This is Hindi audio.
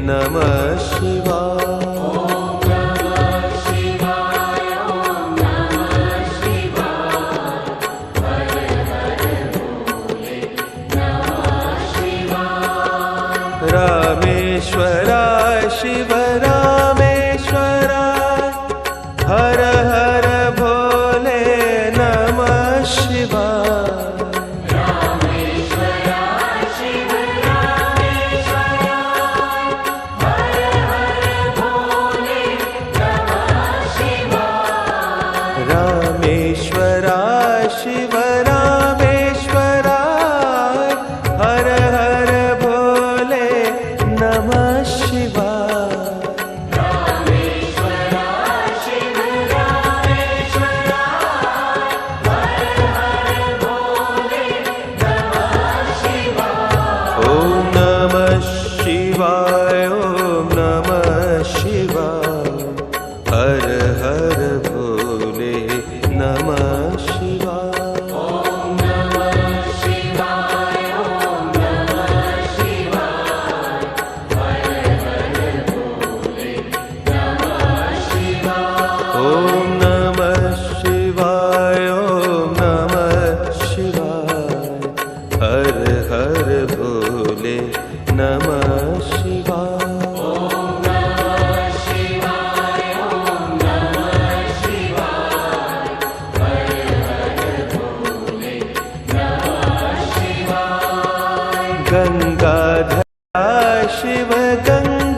नमः शिवाय। रामेश्वराय शिव रामेश्वराय, हर हर भोले नमः शिवाय। रामेश्वराय शिव रामेश्वराय, हर हर भोले नमः शिवाय। रामेश्वराय शिव रामेश्वराय, हर हर भोले नमः शिवाय। रामेश्वराय शिव रामेश्वराय, हर हर भोले नमः शिवाय। ओम नमः शिवाय, ओम नमः शिवाय, हर हर भोले नमः शिवाय। ओम नमः शिवाय, ओम नमः शिवाय, हर हर भोले नमः शिवाय। ओम नमः शिवाय, ओम नमः शिवाय, हर हर भोले नमः शिवाय। ओम नमः शिवाय, ओम नमः शिवाय, हर हर भोले नमः शिवाय। गंगाधर शिव गंगा